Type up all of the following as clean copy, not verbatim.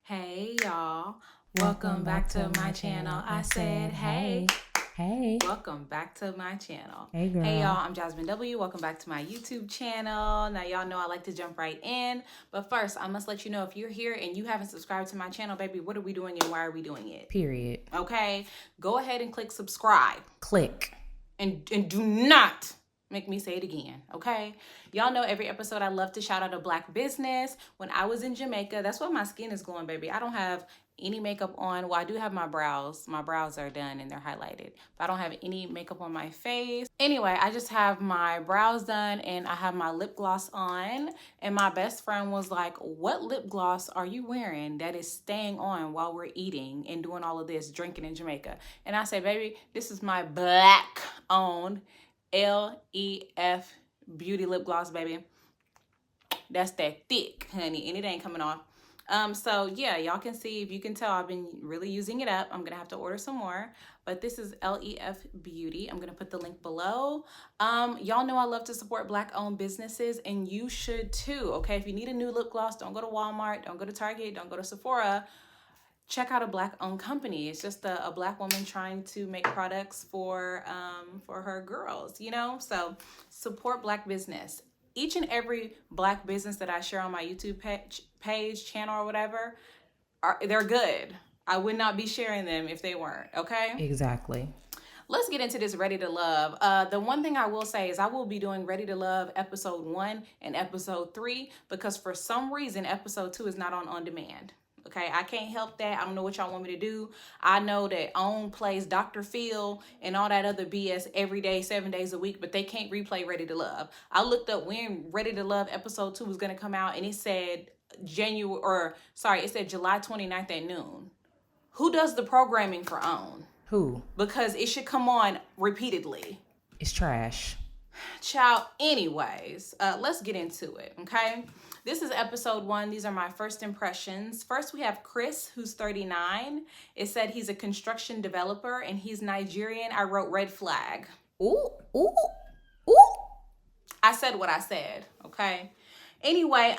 Hey y'all, welcome back to my channel. I said hey. Hey. Welcome back to my channel. Hey, girl. Hey y'all, I'm Jasmine W. Welcome back to my YouTube channel. Now y'all know I like to jump right in, but first I must let you know if you're here and you haven't subscribed to my channel, baby, what are we doing and why are we doing it? Period. Okay, go ahead and click subscribe. Click. And do not make me say it again, okay? Y'all know every episode I love to shout out a black business. When I was in Jamaica, that's why my skin is glowing, baby. I don't have any makeup on. Well, I do have my brows. My brows are done and they're highlighted. But I don't have any makeup on my face. Anyway, I just have my brows done and I have my lip gloss on. And my best friend was like, what lip gloss are you wearing that is staying on while we're eating and doing all of this, drinking in Jamaica? And I said, baby, this is my black owned LEF beauty lip gloss, baby. That's that thick, honey, and it ain't coming off. So yeah, y'all can see, if you can tell, I've been really using it up. I'm gonna have to order some more, but this is LEF Beauty. I'm gonna put the link below. Y'all know I love to support black owned businesses, and you should too, okay? If you need a new lip gloss, don't go to Walmart, don't go to Target, don't go to Sephora. Check out a black owned company. It's just a black woman trying to make products for her girls, you know? So support black business. Each and every black business that I share on my YouTube page, channel, or whatever, they're good. I would not be sharing them if they weren't, okay? Exactly. Let's get into this Ready to Love. The one thing I will say is I will be doing Ready to Love episode 1 and episode 3 because for some reason episode 2 is not on demand. Okay, I can't help that. I don't know what y'all want me to do. I know that OWN plays Dr. Phil and all that other BS every day, 7 days a week, but they can't replay Ready to Love. I looked up when Ready to Love episode 2 was going to come out, and it said it said July 29th at noon. Who does the programming for OWN? Who? Because it should come on repeatedly. It's trash. Child, anyways, let's get into it, okay? This is episode 1. These are my first impressions. First, we have Chris, who's 39. It said he's a construction developer and he's Nigerian. I wrote red flag. Ooh. I said what I said, okay? Anyway,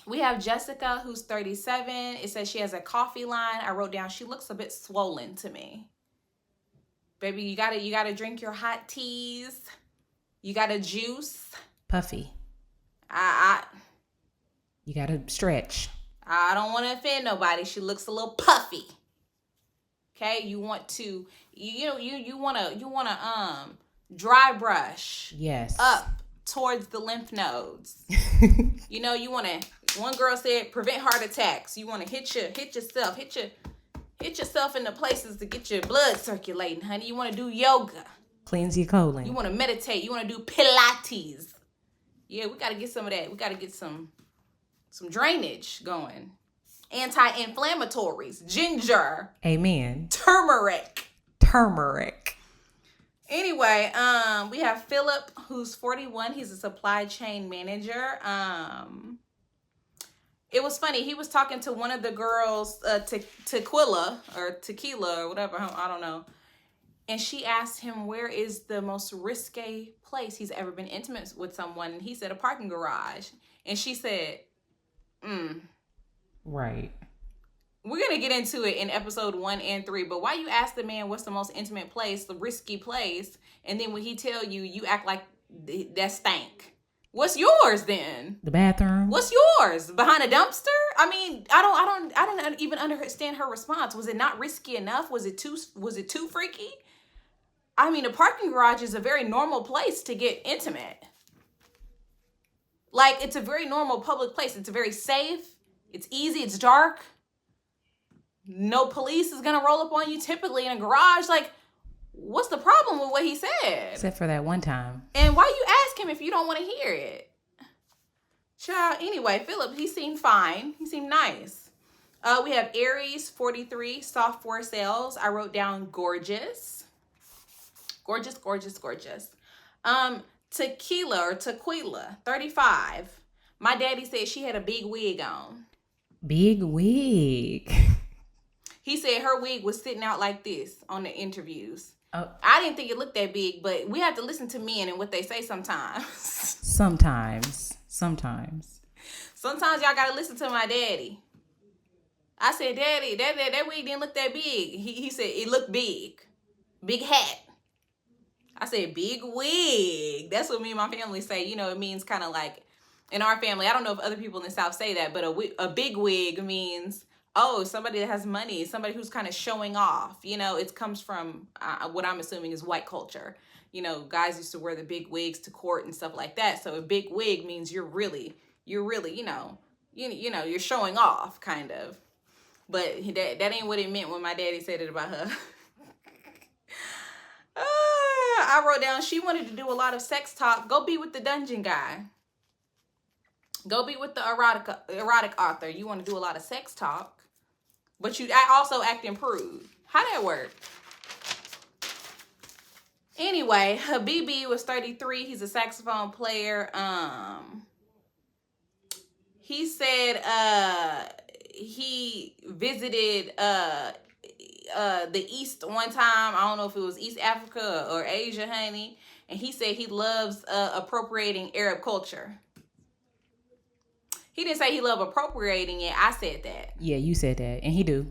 we have Jessica, who's 37. It says she has a coffee line. I wrote down she looks a bit swollen to me. Baby, you gotta drink your hot teas. You gotta juice. Puffy. You gotta stretch. I don't want to offend nobody. She looks a little puffy. Okay, you want to dry brush. Yes. Up towards the lymph nodes. You want to. One girl said prevent heart attacks. You want to hit yourself in the places to get your blood circulating, honey. You want to do yoga. Cleanse your colon. You want to meditate. You want to do Pilates. Yeah, we got to get some of that. We got to get some drainage going. Anti-inflammatories. Ginger. Amen. Turmeric. Anyway, we have Philip, who's 41. He's a supply chain manager. It was funny. He was talking to one of the girls, Tequila or whatever. I don't know. And she asked him, where is the most risque place he's ever been intimate with someone? And he said, a parking garage. And she said, Right. We're going to get into it in episode 1 and 3. But why you ask the man what's the most intimate place, the risky place, and then when he tell you, you act like that stank. What's yours then? The bathroom. What's yours? Behind a dumpster? I mean, I don't even understand her response. Was it not risky enough? Was it too freaky? I mean, a parking garage is a very normal place to get intimate. Like, it's a very normal public place. It's very safe. It's easy. It's dark. No police is gonna roll up on you typically in a garage. Like, what's the problem with what he said? Except for that one time. And why you ask him if you don't want to hear it? Child, anyway, Philip, he seemed fine. He seemed nice. We have Aries, 43, software sales. I wrote down gorgeous. Gorgeous. Tequila, 35. My daddy said she had a big wig on. Big wig. He said her wig was sitting out like this on the interviews. Oh. I didn't think it looked that big, but we have to listen to men and what they say sometimes. Sometimes. Sometimes y'all got to listen to my daddy. I said, Daddy, that wig didn't look that big. He said, it looked big. Big hat. I said, big wig. That's what me and my family say. You know, it means kind of like, in our family, I don't know if other people in the South say that, but a big wig means, oh, somebody that has money, somebody who's kind of showing off. You know, it comes from what I'm assuming is white culture. You know, guys used to wear the big wigs to court and stuff like that. So a big wig means you're really, you know, you're showing off, kind of. But that ain't what it meant when my daddy said it about her. I wrote down she wanted to do a lot of sex talk. Go be with the dungeon guy. Go be with the erotic author. You want to do a lot of sex talk, but you also act improved. How that work? Anyway, Habibi was 33. He's a saxophone player. He said he visited the East one time. I don't know if it was East Africa or Asia, honey. And he said he loves appropriating Arab culture. He didn't say he loved appropriating it. I said that. Yeah, you said that, and he do.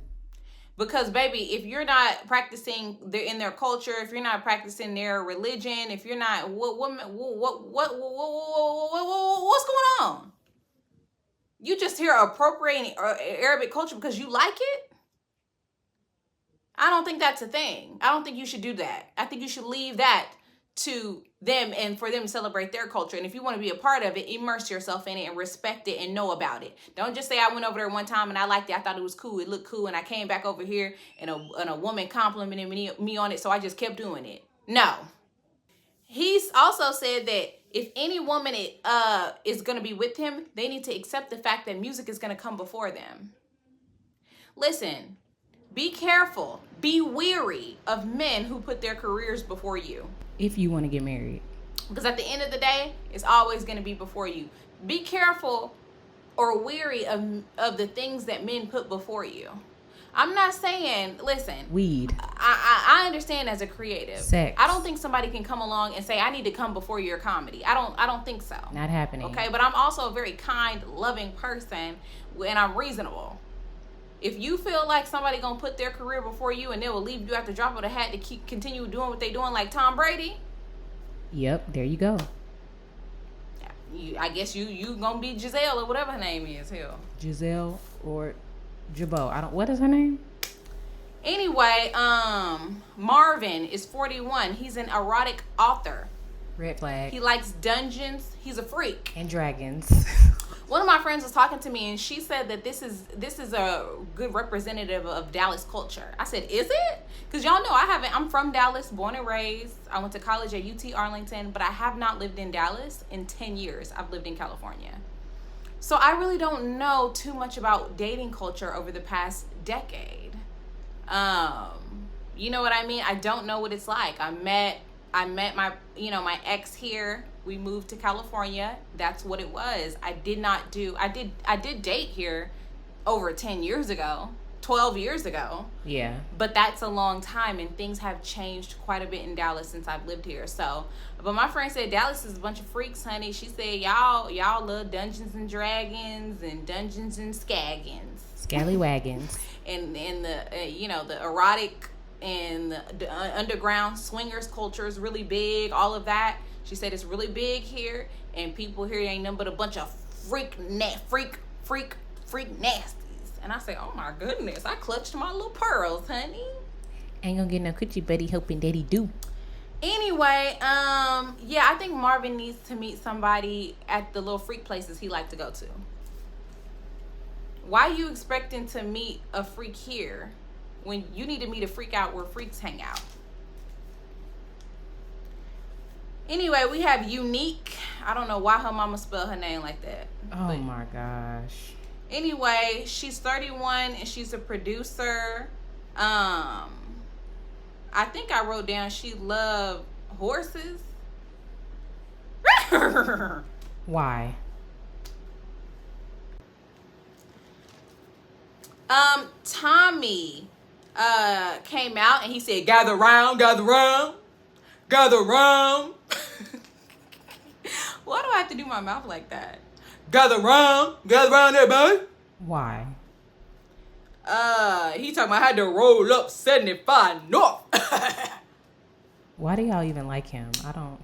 Because, baby, if you're not practicing in their culture, if you're not practicing their religion, if you're not, what's going on? You just hear appropriating Arabic culture because you like it? I don't think that's a thing. I don't think you should do that. I think you should leave that to them and for them to celebrate their culture. And if you want to be a part of it, immerse yourself in it and respect it and know about it. Don't just say I went over there one time and I liked it. I thought it was cool. It looked cool. And I came back over here and a woman complimented me on it. So I just kept doing it. No. He's also said that if any woman is going to be with him, they need to accept the fact that music is going to come before them. Listen, be careful. Be weary of men who put their careers before you. If you want to get married. Because at the end of the day, it's always going to be before you. Be careful or weary of the things that men put before you. I'm not saying, listen. Weed. I understand as a creative. Sex. I don't think somebody can come along and say, I need to come before your comedy. I don't think so. Not happening. Okay, but I'm also a very kind, loving person, and I'm reasonable. If you feel like somebody gonna put their career before you and they will leave you at the drop of the hat to continue doing what they doing like Tom Brady. Yep, there you go. I guess you gonna be Giselle or whatever her name is. Hell, Giselle or Jabot. What is her name? Anyway, Marvin is 41. He's an erotic author. Red flag. He likes dungeons. He's a freak. And dragons. One of my friends was talking to me and she said that this is a good representative of Dallas culture. I said, is it? Because y'all know I'm from Dallas, born and raised. I went to college at UT Arlington, but I have not lived in Dallas in 10 years. I've lived in California. So I really don't know too much about dating culture over the past decade. You know what I mean? I don't know what it's like. I met my ex here. We moved to California. That's what it was. I did date here over 10 years ago, 12 years ago. Yeah. But that's a long time and things have changed quite a bit in Dallas since I've lived here. So, but my friend said Dallas is a bunch of freaks, honey. She said y'all love Dungeons and Dragons and Dungeons and Scaggins. Scallywagons. and the the erotic and the underground swingers culture is really big, all of that. She said it's really big here, and people here ain't nothing but a bunch of freak nasties. And I say, oh my goodness, I clutched my little pearls, honey. Ain't gonna get no coochie buddy, hoping daddy do. Anyway, I think Marvin needs to meet somebody at the little freak places he like to go to. Why are you expecting to meet a freak here when you need to meet a freak out where freaks hang out? Anyway, we have Unique. I don't know why her mama spelled her name like that. Oh my gosh. Anyway, she's 31 and she's a producer. I think I wrote down she loved horses. Why? Tommy came out and he said, gather round, gather round, gather round. Why do I have to do my mouth like that? Gather round, everybody. Why? he talking about I had to roll up 75 North. Why do y'all even like him? I don't.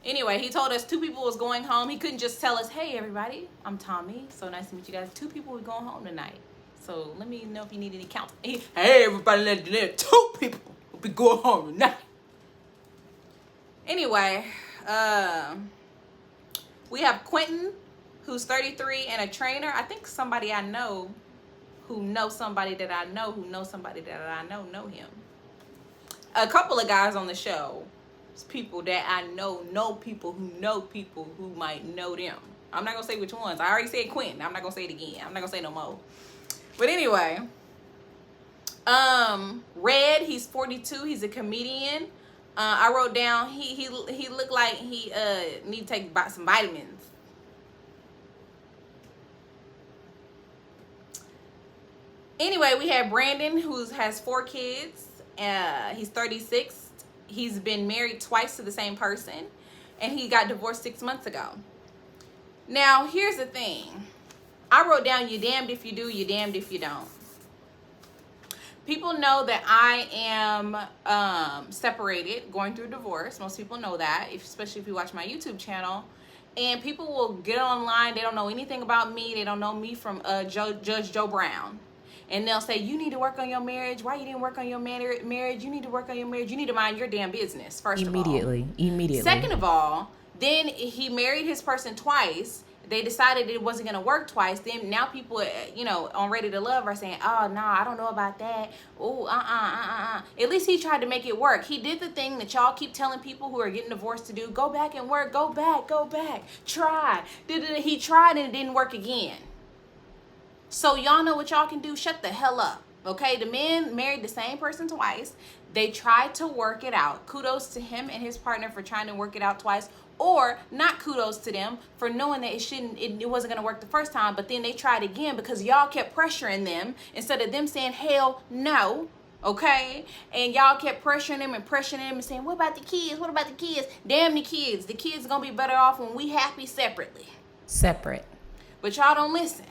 Anyway, he told us 2 people was going home. He couldn't just tell us, hey, everybody, I'm Tommy. So nice to meet you guys. 2 people were going home tonight. So let me know if you need any counts. Hey, everybody, there 2 people will be going home tonight. Anyway, we have Quentin, who's 33 and a trainer. I think somebody I know who knows somebody that I know who knows somebody that I know him. A couple of guys on the show, people that I know people who might know them. I'm not gonna say which ones. I already said Quentin. I'm not gonna say it again. I'm not gonna say no more. But anyway, Red, he's 42. He's a comedian. I wrote down he looked like he need to take some vitamins. Anyway, we have Brandon, who has 4 kids. He's 36. He's been married twice to the same person, and he got divorced 6 months ago. Now, here's the thing. I wrote down, you damned if you do, you damned if you don't. People know that I am separated, going through divorce. Most people know that, especially if you watch my YouTube channel. And people will get online. They don't know anything about me. They don't know me from Judge Joe Brown. And they'll say, you need to work on your marriage. Why you didn't work on your marriage? You need to work on your marriage. You need to mind your damn business, first of all. Immediately. Second of all, then he married his person twice. They decided it wasn't going to work twice. Then now people, on Ready to Love are saying, oh, no, I don't know about that. Oh, At least he tried to make it work. He did the thing that y'all keep telling people who are getting divorced to do. Go back and work. Go back. Try. He tried and it didn't work again. So y'all know what y'all can do? Shut the hell up. Okay? The men married the same person twice. They tried to work it out. Kudos to him and his partner for trying to work it out twice. Or not kudos to them for knowing that it wasn't going to work the first time, but then they tried again because y'all kept pressuring them instead of them saying, hell no. Okay? And y'all kept pressuring them and saying, what about the kids? What about the kids? Damn the kids. The kids are going to be better off when we happy separately. Separate. But y'all don't listen.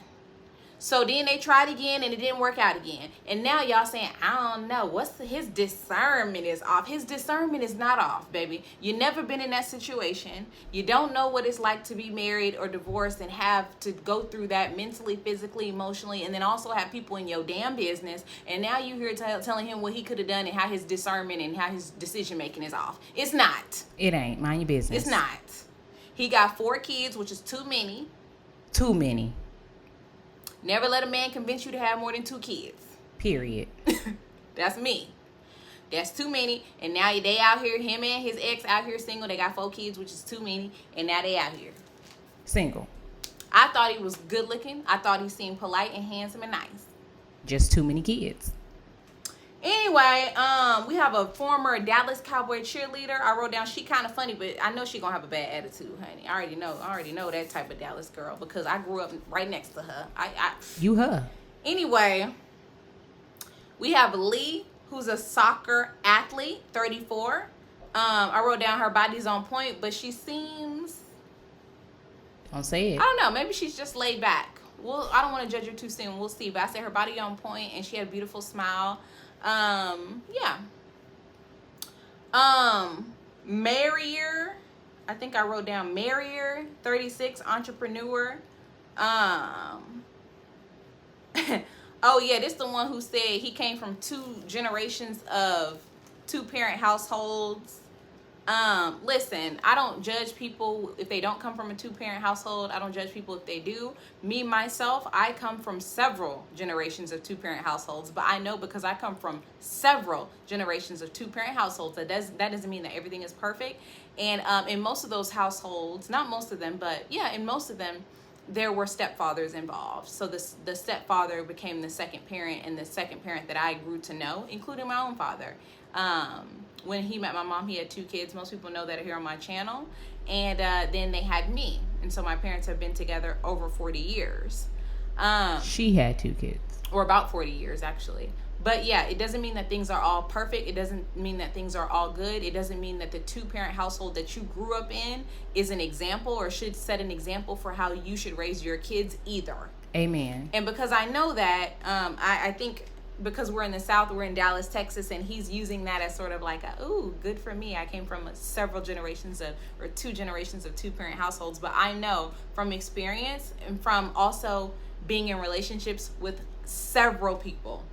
So then they tried again and it didn't work out again. And now y'all saying, I don't know. His discernment is off. His discernment is not off, baby. You never been in that situation. You don't know what it's like to be married or divorced and have to go through that mentally, physically, emotionally, and then also have people in your damn business. And now you here telling him what he could have done and how his discernment and how his decision making is off. It's not. It ain't. Mind your business. It's not. He got 4 kids, which is too many. Too many. Never let a man convince you to have more than 2 kids. Period. That's me. That's too many. And now they out here, him and his ex out here single. They got 4 kids, which is too many. And now they out here. Single. I thought he was good looking. I thought he seemed polite and handsome and nice. Just too many kids. Anyway, we have a former Dallas Cowboy cheerleader. I wrote down she kind of funny, but I know she gonna have a bad attitude, honey. I already know that type of Dallas girl because I grew up right next to her. You her. Anyway, we have Lee, who's a soccer athlete, 34. I wrote down her body's on point, but she seems... Don't say it. I don't know. Maybe she's just laid back. Well, I don't want to judge her too soon. We'll see. But I said her body on point, and she had a beautiful smile. Yeah. Marrier, I think I wrote down Marrier, 36, entrepreneur. Oh yeah, this the one who said he came from 2 generations of 2-parent households. Listen, I don't judge people if they don't come from a 2-parent household. I don't judge people if they do. Me, myself, I come from several generations of 2-parent households, but I know because I come from several generations of 2-parent households, that doesn't mean that everything is perfect. And in most of those households, not most of them, but yeah, in most of them, there were stepfathers involved. So the stepfather became the second parent, and the second parent that I grew to know, including my own father. When he met my mom, he had 2 kids. Most people know that are here on my channel. And then they had me. And so my parents have been together over 40 years. She had 2 kids. Or about 40 years, actually. But yeah, it doesn't mean that things are all perfect. It doesn't mean that things are all good. It doesn't mean that the 2-parent household that you grew up in is an example or should set an example for how you should raise your kids either. Amen. And because I know that, I think because we're in the South, we're in Dallas, Texas, and he's using that as sort of like ooh, good for me. I came from two generations of two-parent households. But I know from experience and from also being in relationships with several people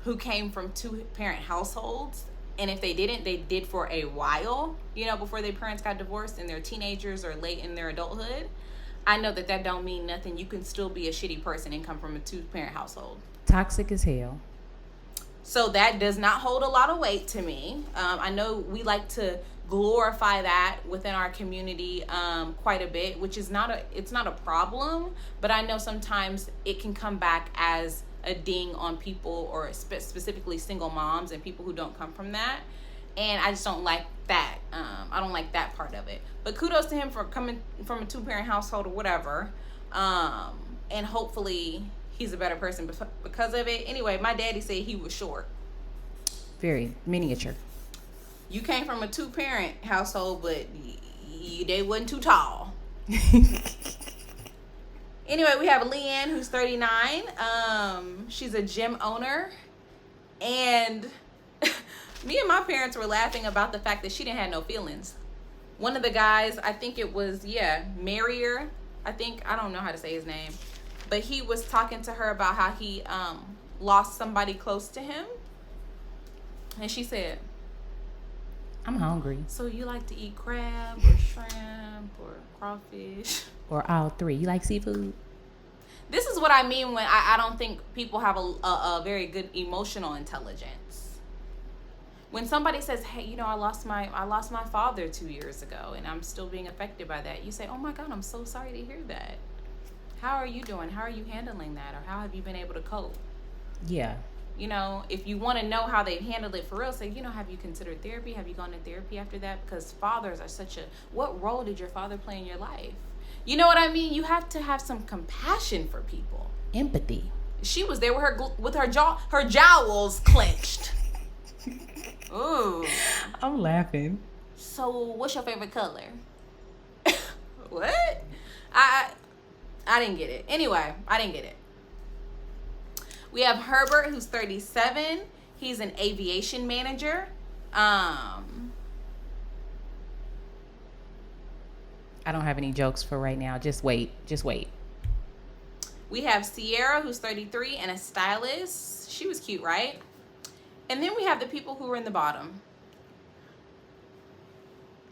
who came from two-parent households, and if they didn't, they did for a while, before their parents got divorced and they're teenagers or late in their adulthood. I know that don't mean nothing. You can still be a shitty person and come from a two-parent household. Toxic as hell. So that does not hold a lot of weight to me. I know we like to glorify that within our community quite a bit, which is it's not a problem, but I know sometimes it can come back as a ding on people, or specifically single moms and people who don't come from that. And I just don't like that. I don't like that part of it. But kudos to him for coming from a two-parent household or whatever. And hopefully he's a better person because of it. Anyway, my daddy said he was short. Very miniature. You came from a two-parent household, but they wasn't too tall. Anyway, we have Leanne, who's 39. She's a gym owner. And me and my parents were laughing about the fact that she didn't have no feelings. One of the guys, I think it was, Marrier. I don't know how to say his name. But he was talking to her about how he lost somebody close to him. And she said, I'm hungry. so you like to eat crab or shrimp or crawfish? Or all three. You like seafood? This is what I mean when I don't think people have a very good emotional intelligence. When somebody says, hey, I lost my father 2 years ago and I'm still being affected by that, you say, oh my God, I'm so sorry to hear that. How are you doing? How are you handling that? Or how have you been able to cope? Yeah. If you want to know how they've handled it for real, say, have you considered therapy? Have you gone to therapy after that? Because fathers are what role did your father play in your life? You know what I mean? You have to have some compassion for people. Empathy. She was there with her jowls clenched. Ooh. I'm laughing. So, what's your favorite color? What? I didn't get it. Anyway, I didn't get it. We have Herbert, who's 37. He's an aviation manager. I don't have any jokes for right now. Just wait. We have Sierra, who's 33, and a stylist. She was cute, right? And then we have the people who were in the bottom.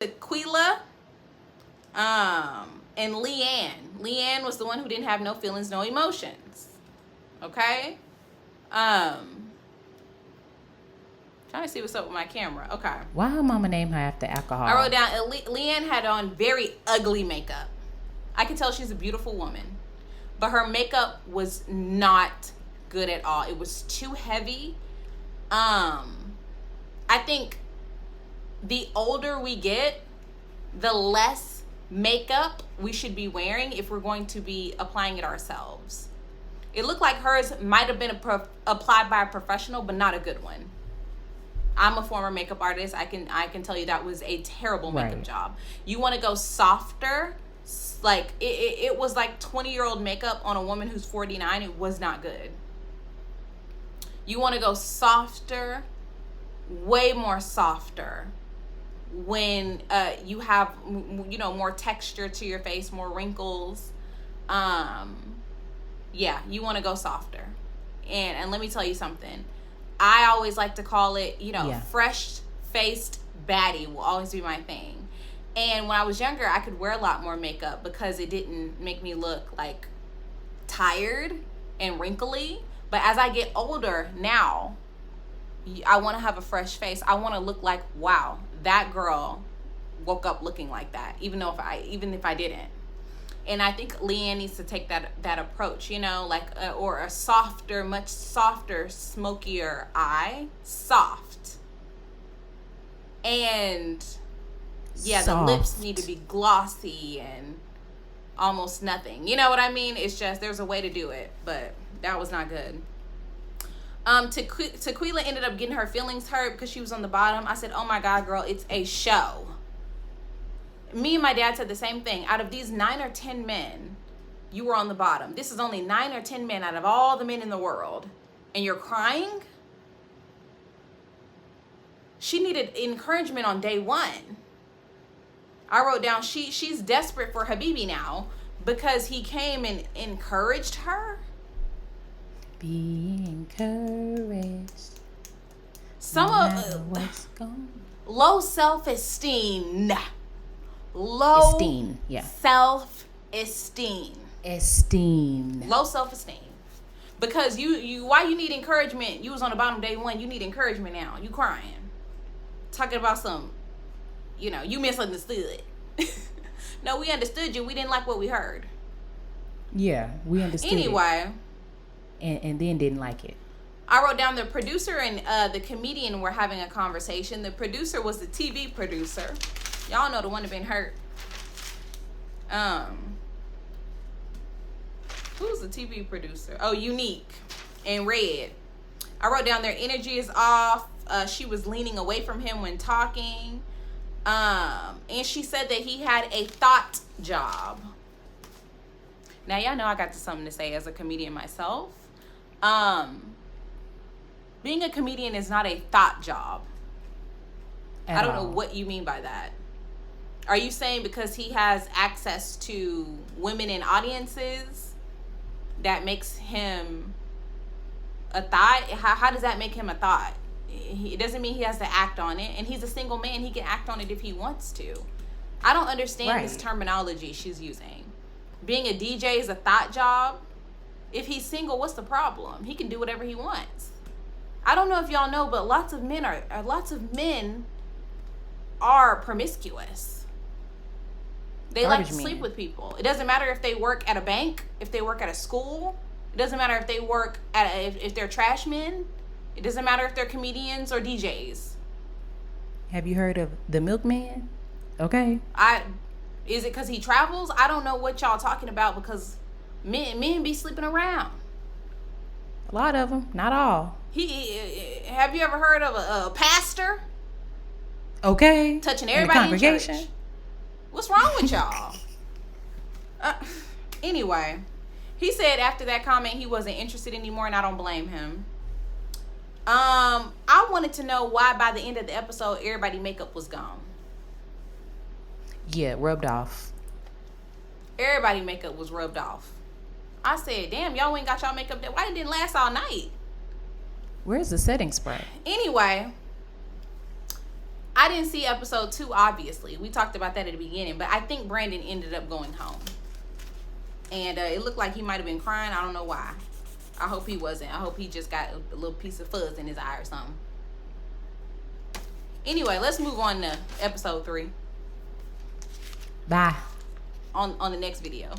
Aquila, and Leanne. Leanne was the one who didn't have no feelings, no emotions. Okay? Trying to see what's up with my camera. Okay. Why her mama named her after alcohol? I wrote down, Leanne had on very ugly makeup. I can tell she's a beautiful woman. But her makeup was not good at all. It was too heavy. I think the older we get, the less makeup we should be wearing if we're going to be applying it ourselves. It looked like hers might have been applied by a professional, but not a good one. I'm a former makeup artist. I can tell you that was a terrible makeup job. You want to go softer, like it was like 20-year-old makeup on a woman who's 49. It was not good. You want to go softer, way more softer, when you have more texture to your face, more wrinkles. Yeah, you want to go softer. And let me tell you something. I always like to call it, fresh-faced baddie will always be my thing. And when I was younger, I could wear a lot more makeup because it didn't make me look like tired and wrinkly. But as I get older now, I want to have a fresh face. I want to look like, wow, that girl woke up looking like that, even if I didn't. And I think Leanne needs to take that approach, or a softer, much softer, smokier eye. Soft. And the lips need to be glossy and almost nothing. You know what I mean? It's just, there's a way to do it, but that was not good. Tequila ended up getting her feelings hurt because she was on the bottom. I said, oh my God, girl, it's a show. Me and my dad said the same thing. Out of these 9 or 10 men, you were on the bottom. This is only 9 or 10 men out of all the men in the world. and you're crying. She needed encouragement on day one. I wrote down she's desperate for Habibi now because he came and encouraged her. Be encouraged. Some of low self-esteem. Low Esteem, yeah. Self-esteem. Low self-esteem. Because you why you need encouragement? You was on the bottom day one. You need encouragement now. You crying. Talking about some, you misunderstood. No, we understood you. We didn't like what we heard. Yeah, we understood. Anyway. And then didn't like it. I wrote down the producer and the comedian were having a conversation. The producer was the TV producer. Y'all know the one that been hurt. Who's the TV producer? Oh, Unique and Red. I wrote down their energy is off. She was leaning away from him when talking. And she said that he had a thought job. Now, y'all know I got something to say as a comedian myself. Being a comedian is not a thought job. I don't know what you mean by that. Are you saying because he has access to women in audiences, that makes him a thought? How does that make him a thought? It doesn't mean he has to act on it. And he's a single man. He can act on it if he wants to. I don't understand this terminology she's using. Being a DJ is a thought job. If he's single, what's the problem? He can do whatever he wants. I don't know if y'all know, but lots of men are promiscuous. They like to sleep with people. It doesn't matter if they work at a bank, if they work at a school. It doesn't matter if they work if they're trash men. It doesn't matter if they're comedians or DJs. Have you heard of the milkman? Okay. Is it because he travels? I don't know what y'all talking about because men be sleeping around. A lot of them, not all. Have you ever heard of a pastor? Okay. Touching everybody in church. What's wrong with y'all? Anyway, he said after that comment he wasn't interested anymore, and I don't blame him. I wanted to know why by the end of the episode everybody's makeup was gone. Yeah, rubbed off. Everybody's makeup was rubbed off. I said, damn, y'all ain't got y'all makeup there. Why it didn't last all night? Where's the setting spray? Anyway, I didn't see episode 2, obviously. We talked about that at the beginning, but I think Brandon ended up going home. And it looked like he might have been crying. I don't know why. I hope he wasn't. I hope he just got a little piece of fuzz in his eye or something. Anyway, let's move on to episode 3. Bye. On the next video.